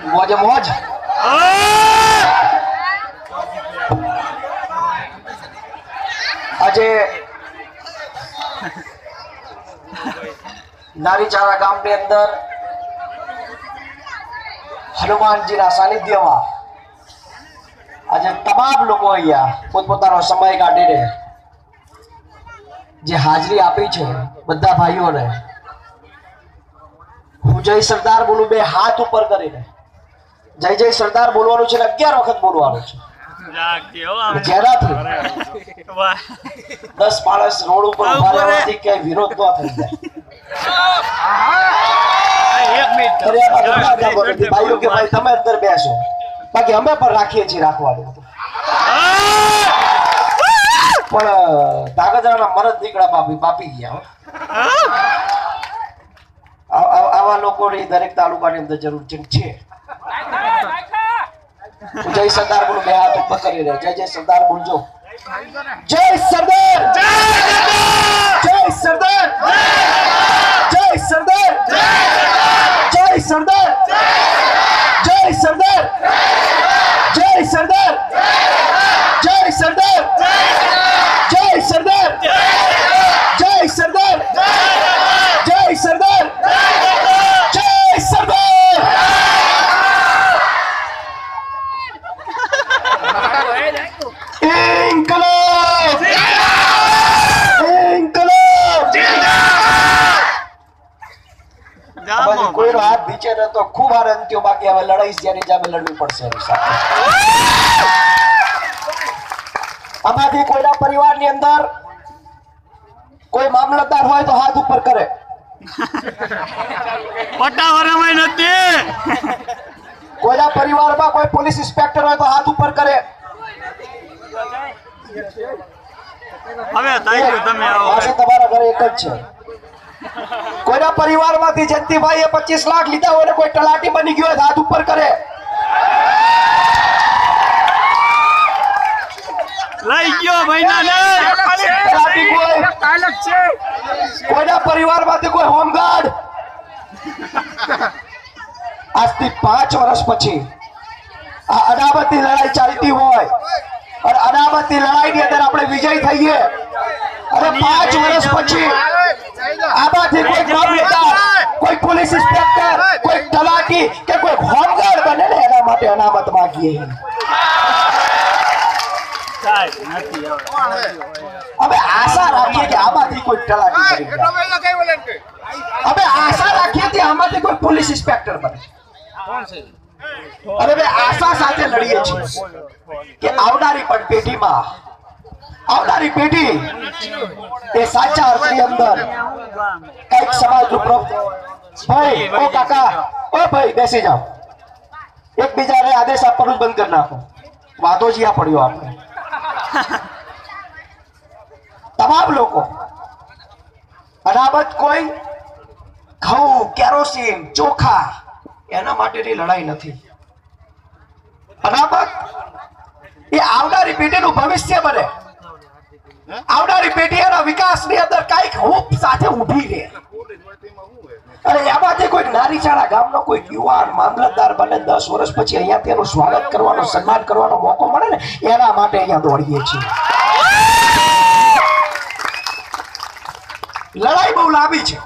મોજે મોજ આજે નારીચાળા ગામની અંદર હનુમાનજીના સાનિધ્યમાં આજે તમામ લોકો અહીંયા પોતપોતાનો સમય કાઢીને જે હાજરી આપી છે બધા ભાઈઓને હું જય સરદાર બોલું બે હાથ ઉપર કરીને જય જય સરદાર બોલવાનું છે 11 વખત બોલવાનું છે જેનાથી 10 માણસ રોડ ઉપર ઉભા રહેવાથી કે વિરોધ ન થઈ જાય ભાઈઓ કે ભાઈ તમે અંદર બેસો બાકી અમે પણ રાખીએ છીએ રાખવાનું પણ ધાગધરાના મરદ દીકરા બાપી ગયા આવા લોકોની દરેક તાલુકાની અંદર જરૂર છે જય સરદાર બોલો બે હાથ ઉપર કરી રહ્યા જય જય સરદાર બોલજો જય સરદાર જય સરદાર જય સરદાર જય સરદાર જય સરદાર જય સરદાર જય સરદાર જય સરદાર જય સરદાર જય સરદાર જય સરદાર ઇન્કલાબ ઇન્કલાબ જિંદાબાદ કોઈનો હાથ નીચે ન તો ખૂબ આનંદ થયો બાકી હવે લડાઈ જેની સામે લડવી પડશે આમાંથી કોઈના પરિવારની અંદર કોઈ મામલતદાર હોય તો હાથ ઉપર કરે પટાવરામાં નથી કોઈના પરિવારમાં કોઈ પોલીસ ઇન્સ્પેક્ટર હોય તો હાથ ઉપર કરે હવે તાઈ તમે આવો આજે તમારા ઘરે એક જ છે કોઈના પરિવારમાંથી જયંતિભાઈએ 25 લાખ લીધા હોય ને કોઈ તલાટી બની ગયો હોય હાથ ઉપર કરે લઈ ગયો ભાઈના ને તલાટી કોઈ કાલક છે કોઈના પરિવારમાંથી કોઈ હોમગાર્ડ આજથી 5 વર્ષ પછી આ અનામતની લડાઈ ચાલતી હોય અને અનામતની લડાઈની અંદર આપણે વિજય થઈએ અને 5 વર્ષ પછી આમાંથી કોઈ મામલતદાર કોઈ પોલીસ ઇન્સ્પેક્ટર કોઈ તલાટી કે કોઈ હોમગાર્ડ બને ને એના માટે અનામત માંગીએ હવે આશા રાખીએ કે આમાંથી કોઈ તલાટી બને હવે આશા રાખીએ કે આમાંથી કોઈ પોલીસ ઇન્સ્પેક્ટર બને અને બે આશા સાથે લડીએ છીએ કે આવનારી પણ પેઢીમાં આવનારી પેઢી એ સાચા અર્થની અંદર કઈક સમાજનું ભાઈ ઓ કાકા ઓ ભાઈ બેસી જાઓ એકબીજાને આદેશ આપવાનું બંધ કરી નાખો વાતો જ્યાં પડ્યો આપણે તમામ લોકો અનામત કોઈ ઘઉં કેરોસીન ચોખા એના માટેની લડાઈ નથી અનામત એ આવનારી પેઢીનું ભવિષ્ય બને આવનારી પેઢી એના વિકાસની અંદર કઈક હૂપ સાથે ઊભી રહે અને એમાંથી કોઈ નારીચાળા ગામનો કોઈ યુવાન મામલતદાર બને 10 વર્ષ પછી અહીંયા તેનું સ્વાગત કરવાનો સન્માન કરવાનો મોકો મળે ને એના માટે અહીંયા દોડીએ છીએ લડાઈ બહુ લાંબી છે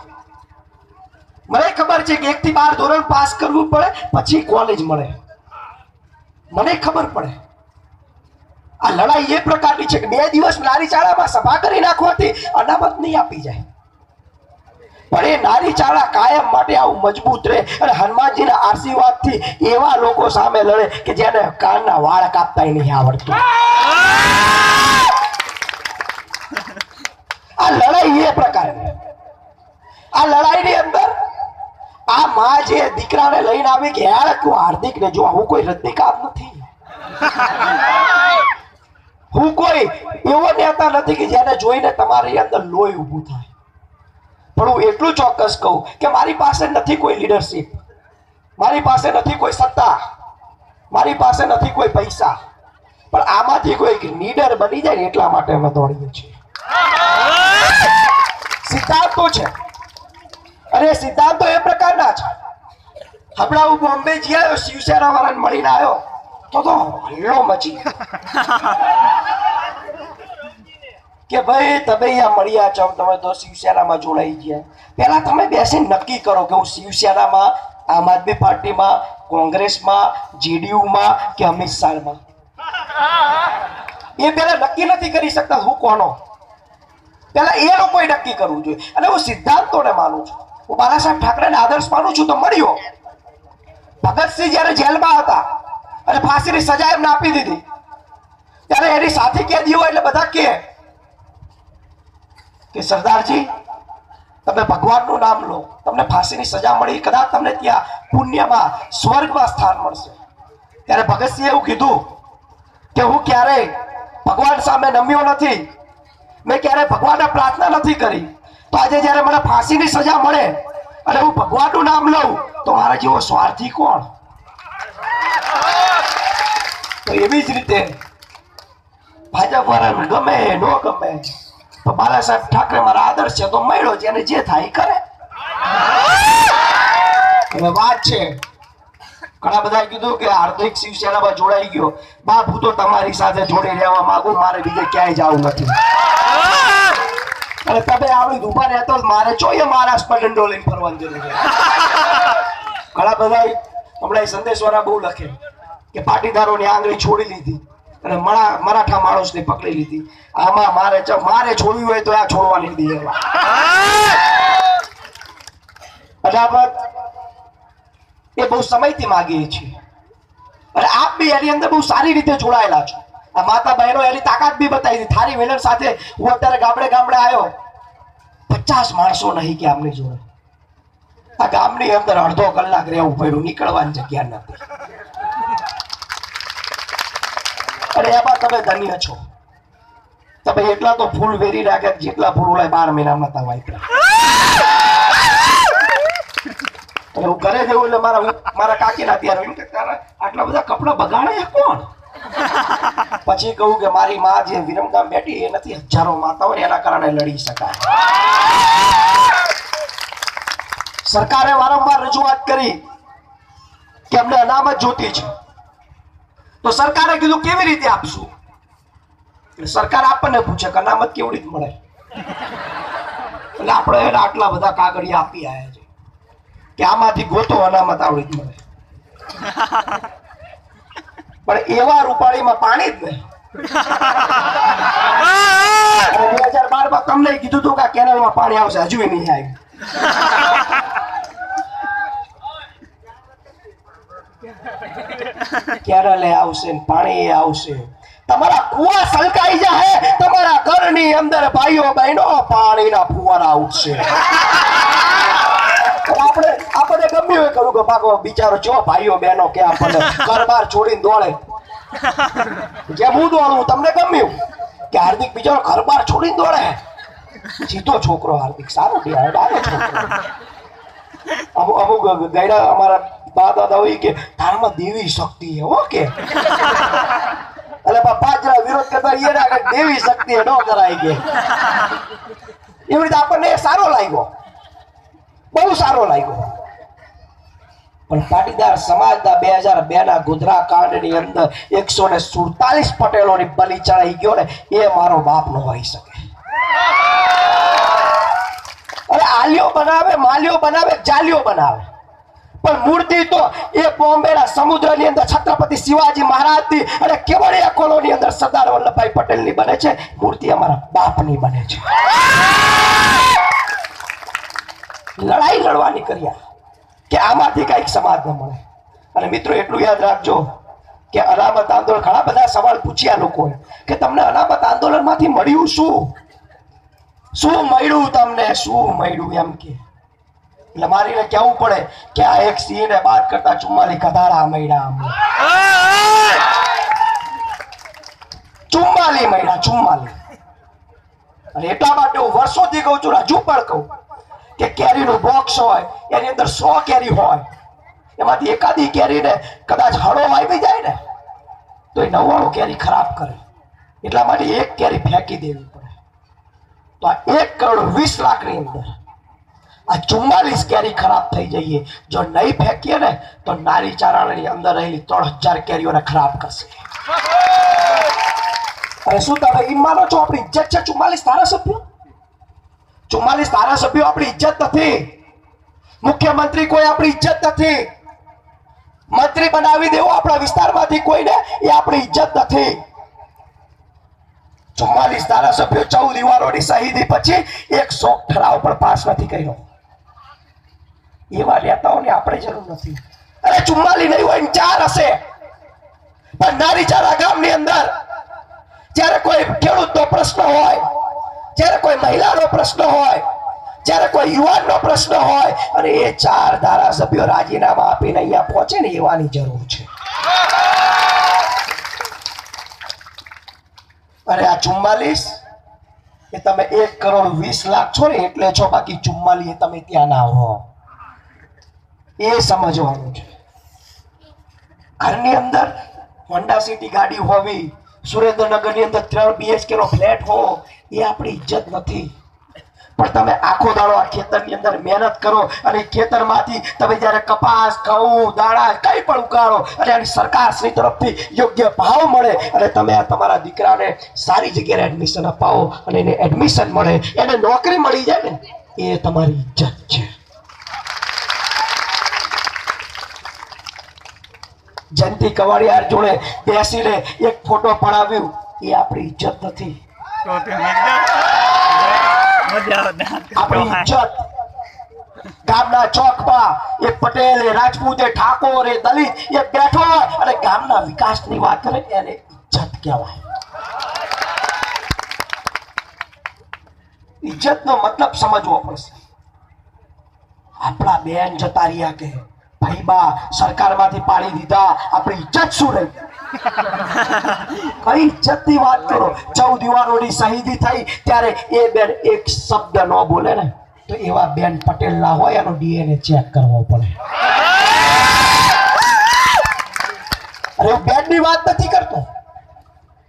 મને ખબર છે કે 1 થી 12 ધોરણ પાસ કરવું પડે પછી કોલેજ મળે મને ખબર પડે આ લડાઈ એ પ્રકારની છે કે 2 દિવસ નારીચાળામાં સભા કરી નાખવાથી અનામત નહીં આપી જાય પણ એ નારીચાળા કાયમ માટે આવું મજબૂત રહે અને હનુમાનજીના આશીર્વાદથી એવા લોકો સામે લડે કે જેને કાનના વાળ કાપતા નહીં આવડતું આ લડાઈ એ પ્રકારની આ લડાઈની અંદર આ માં જે દીકરાને લઈને આવી કે હેળકું હાર્દિકને જોવા હું કોઈ રજનીકાંત નથી હું કોઈ એવો નેતા નથી કે જેને જોઈને તમારી અંદર લોહી ઊભું થાય પણ હું એટલું ચોક્કસ કહું કે મારી પાસે નથી કોઈ લીડરશિપ મારી પાસે નથી કોઈ સત્તા મારી પાસે નથી કોઈ પૈસા પણ આમાંથી કોઈ લીડર બની જાય એટલા માટે અમે દોડીએ છીએ સિદ્ધાંતો છે અને સિદ્ધાંતો એ પ્રકારના છે. હમણાં હું બોમ્બે જઈ આવ્યો, શિવસેના વાળાને મળીને આવ્યો તો હલ્લો મચી કે ભાઈ તમે અહીંયા મળ્યા છો, તમે તો શિવસેનામાં જોડાઈ ગયા. પહેલા તમે બેસીને નક્કી કરો કે હું શિવસેનામાં, આમ આદમી પાર્ટીમાં, કોંગ્રેસમાં, જેડીયુમાં કે અમિત શાહમાં. એ પહેલા નક્કી નથી કરી શકતા હું કોનો. પહેલા એ લોકોએ નક્કી કરવું જોઈએ. અને હું સિદ્ધાંતોને માનું છું. હું બાલા સાહેબ ઠાકરેને આદર્શ માનું છું તો મળ્યો. ભગતસિંહ જયારે જેલમાં હતા અને ફાંસીની સજા એમને આપી દીધી ત્યારે એની સાથી કેદીઓ એટલે બધા કે સરદારજી તમે ભગવાનનું નામ લો, તમને ફાંસીની સજા મળી, કદાચ તમને ત્યાં પુણ્યમાં સ્વર્ગમાં સ્થાન મળશે. ત્યારે ભગતસિંહે એવું કીધું કે હું ક્યારેય ભગવાન સામે નમ્યો નથી, મેં ક્યારેય ભગવાનને પ્રાર્થના નથી કરી, તો આજે જ્યારે મને ફાંસીની સજા મળે અને હું ભગવાનનું નામ લઉં તો મારા જેવો સ્વાર્થી કોણ. તો એવી જ રીતે ભાજપ વાળાને ગમે ન ગમે તો બાલા સાહેબ ઠાકરે મારા આદર્શ છે તો મળ્યો, જેને જે થાય એ કરે. હવે વાત છે, ઘણા બધા કીધું કે હાર્દિક શિવસેનામાં જોડાઈ ગયો. બાપ હું તો તમારી સાથે જોડી રહેવા માંગુ, મારે બીજે ક્યાંય જવું નથી. અને તમે આવડી ઉભા રહેતો મારે જોઈએ મહારાષ્ટ્રમાં દંડો લઈને ફરવાની જરૂર છે. ઘણા બધા હમણાં સંદેશવાળા બહુ લખે કે પાટીદારોની આંગળી છોડી લીધી અને મરાઠા માણસને પકડી લીધી. આમાં મારે છોડવી હોય તો આ છોડવાની દે. અદાવત એ બહુ સમયથી માગીએ છીએ અને આપ બી એની અંદર બહુ સારી રીતે જોડાયેલા છો. આ માતા બહેનો એની તાકાત બી બતાવી હતી. થારી વેલણ સાથે હું અત્યારે ગામડે આવ્યો, 50 માણસો નહીં કે આમની જોડે. આ ગામની અંદર અડધો કલાક રહેવું પડ્યું, નીકળવાની જગ્યા નથી. અને એમાં તમે ધન્ય છો. તમે એટલા તો ફૂલ વેરી રાખ્યા જેટલા ફૂલ ઓલા 12 મહિનામાં હતા વાપર્યા. અને હું ઘરે જવું એટલે મારા કાકીના ત્યારે એમ કે આટલા બધા કપડા બગાડે કોણ. પછી કહું કે મારી માં જે વિરમગામ બેઠી એ નથી, હજારો માતાઓ એના કારણે લડી શકાય. સરકારે વારંવાર રજૂઆત કરી કે અમને અનામત જોતી છે, તો સરકારે કીધું કેવી રીતે આપશું. સરકાર આપણને પૂછે કે અનામત કેવી રીતે મળે. એટલે આપણે એને આટલા બધા કાગળિયા આપી આવ્યા છે કે આમાંથી ગોતો અનામત આવડી જ મળે. પણ એવા રૂપાળીમાં પાણી જ નહીં. 2012માં તમને કીધું હતું કે કેનાલમાં પાણી આવશે, હજુ નહીં આવ્યું. કેનાલે આવશે, પાણી આવશે, તમારા કુવા સલકાઈ જાય, તમારા ઘરની અંદર ભાઈઓ બહેનો પાણીના ફુવારા ઉઠશે. આપણે ગમ્યું એ કરું કે ભાગો બિચારો જો ભાઈઓ બહેનો કે આપણને ઘર બાર છોડીને દોડે. જેમ હું દોડું તમને ગમ્યું કે હાર્દિક બિચારો ઘર બાર છોડીને દોડે. સીધો છોકરો હાર્દિક, સારો છોકરો. અમુક ગયડા અમારા બા દાદા હોય કે તારામાં દેવી શક્તિ છે. ઓકે એટલે બાપા જરા વિરોધ કરતા એ ના દેવી શક્તિ ન કરાય કે એવી રીતે આપણને સારો લાગ્યો, બહુ સારો લાગ્યો. પણ પાટીદાર સમાજના 2002 ના ગોધરા કાંડની અંદર 147 પટેલોની બલી ચડાઈ ગયો ને, એ મારો બાપ નો હોઈ શકે. અરે આલિયો બનાવે, માલિયો બનાવે, જાલિયો બનાવે, પણ મૂર્તિ તો એ બોમ્બેના સમુદ્રની અંદર છત્રપતિ શિવાજી મહારાજની અને કેવડિયા કોલોની અંદર સરદાર વલ્લભભાઈ પટેલની બને છે. મૂર્તિ અમારા બાપની બને છે. લડાઈ લડવાની કર્યા કે આમાંથી કઈક સમાજને મળે. અને મિત્રો એટલું યાદ રાખજો કે અનામત આંદોલન, ઘણા બધા સવાલ પૂછ્યા લોકોએ કે તમને અનામત આંદોલન માંથી મળ્યું શું, શું મળ્યું તમને, શું મળ્યું એમ કે. એટલે મારીને કહેવું પડે કે આ એક સિંહને બાદ કરતા 44 ગધાડા મળ્યા. 44 મળ્યા, 44. અને એટલા માટે હું વર્ષોથી કહું છું, હજુ પણ કહું કે કેરીનું બોક્સ હોય એની અંદર 100 કેરી હોય, એમાંથી એકાદી કેરીને કદાચ હળો આવી જાય ને તો એ 99 કેરી ખરાબ કરે. એટલા માટે એક કેરી ફેંકી દેવી પડે. તો આ 1,20,00,000 ની અંદર આ 44 કેરી ખરાબ થઈ જઈએ. જો નહીં ફેંકીએ ને તો નારી ચારણની અંદર રહેલી 3,000 કેરીઓને ખરાબ કરશે. અરે શું તમે એમ માનો છો આપણી ઇજ્જત છે 44 ધારાસભ્યો? 44 ધારાસભ્યો આપણી ઇજ્જત નથી. મુખ્યમંત્રી કોઈ આપણી ઇજ્જત નથી. મંત્રી બનાવી દેવો આપણા વિસ્તારમાંથી કોઈને એ આપણી ઇજ્જત નથી. 44 ધારાસભ્યો 14 યુવાનોની શહીદી પછી એક શોક ઠરાવ પણ પાસ નથી કર્યો. એવા નેતાઓની આપણે જરૂર નથી. અરે 44 નહીં હોય 4 હશે, પણ નારીચારા ગામની અંદર જ્યારે કોઈ ખેડૂતનો પ્રશ્ન હોય, જ્યારે કોઈ મહિલાનો પ્રશ્ન હોય, જ્યારે કોઈ યુવાનનો પ્રશ્ન હોય અને એ 4 ધારાસભ્યો રાજીનામા આપીને અહીંયા પહોંચે ને એવાની જરૂર છે. અરે આ 44 એ તમે 1,20,00,000 છો ને એટલે છો, બાકી 44 એ તમે ત્યાં ના હો. એ સમજવાનું છે. ઘરની અંદર હોન્ડા સિટી ગાડી હોવી, સુરેન્દ્રનગરની અંદર 3 BHK નો ફ્લેટ હો, એ આપણી ઇજ્જત નથી. પણ તમે આખો દાડો આ ખેતરની અંદર મહેનત કરો અને ખેતરમાંથી તમે જ્યારે કપાસ, ઘઉં, દાણા કંઈ પણ ઉગાડો અને આની સરકારશ્રી તરફથી યોગ્ય ભાવ મળે અને તમે આ તમારા દીકરાને સારી જગ્યાએ એડમિશન અપાવો અને એને એડમિશન મળે, એને નોકરી મળી જાય ને, એ તમારી ઇજ્જત છે. જયંતિ કવાડિયાર જોડે બેસીને એક ફોટો પડાવ્યું, એ આપણી ઇજ્જત નથી. આપણી ઇજ્જત ગામના ચોકમાં એક પટેલ, રાજપૂત, ઠાકોર, દલિત એ બેઠો અને ગામના વિકાસની વાત કરે એને ઇજ્જત કહેવાય. ઇજ્જતનો મતલબ સમજવો પડશે. આપણા બેન જતા રહ્યા કે ભાઈ બા સરકારમાંથી પાડી દીધા, આપણી ઇજ્જત શું રહી? કઈ ઇજ્જત ની વાત કરો? 14 યુવાનોની શહીદી થઈ ત્યારે એ બેન એક શબ્દ ન બોલે ને તો એવા બેન પટેલ ના હોય, એનો DNA ચેક કરવો પડે. અરે હું બેન ની વાત નથી કરતો,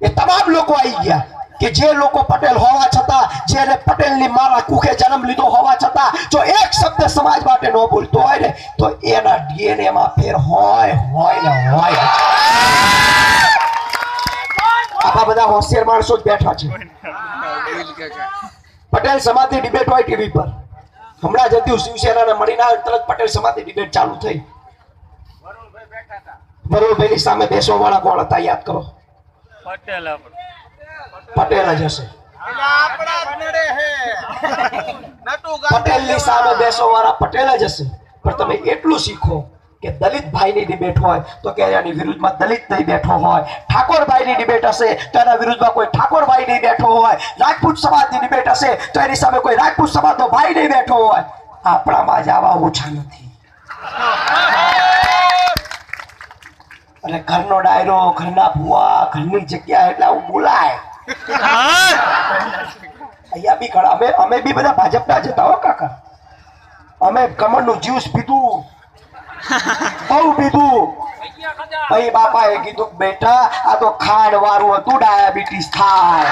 એ તમામ લોકો આવી ગયા કે જે લોકો પટેલ હોવા છતાં, જેને પટેલની મારા કુખે જન્મ લીધો હોવા છતાં જો એક શબ્દ સમાજ માટે ન બોલતો હોય ને તો એના DNA માં ફેર હોય ને હોય. આવા બધા હોશિયાર માણસો જ બેઠા છે. પટેલ સમાજની ડિબેટ હોય ટીવી પર, હમણાં જ હતી શિવસેનાને મળીને તરત પટેલ સમાજની ડિબેટ ચાલુ થઈ. વરુણભાઈની સામે બેસવા વાળા કોણ હતા યાદ કરો? પટેલ જ હશે. પટેલની સામે બેસવા વાળા પટેલ જ હશે. પણ તમે એટલું શીખો કે દલિત ભાઈની ડિબેટ હોય તો કે એની વિરુદ્ધમાં દલિત નહીં બેઠો હોય, ઠાકોર ભાઈની ડિબેટ હશે તો એના વિરુદ્ધમાં કોઈ ઠાકોર ભાઈ નહીં બેઠો હોય, રાજપૂત સમાજની ડિબેટ હશે તો એની સામે કોઈ રાજપૂત સમાજનો ભાઈ નહીં બેઠો હોય. આપણામાં જ આવા ઓછા નથી. અને ઘરનો ડાયરો, ઘરના ભુવા, ઘરની જગ્યા એટલે આવું બોલાય. અહીંયા બી ઘણા અમે બી બધા ભાજપના જતા હો કાકા. અમે કમળનું જ્યુસ પીધું, બહુ પીધું. ભાઈ બાપાએ કીધું બેટા આ તો ખાંડ વાળું હતું, ડાયાબિટીસ થાય.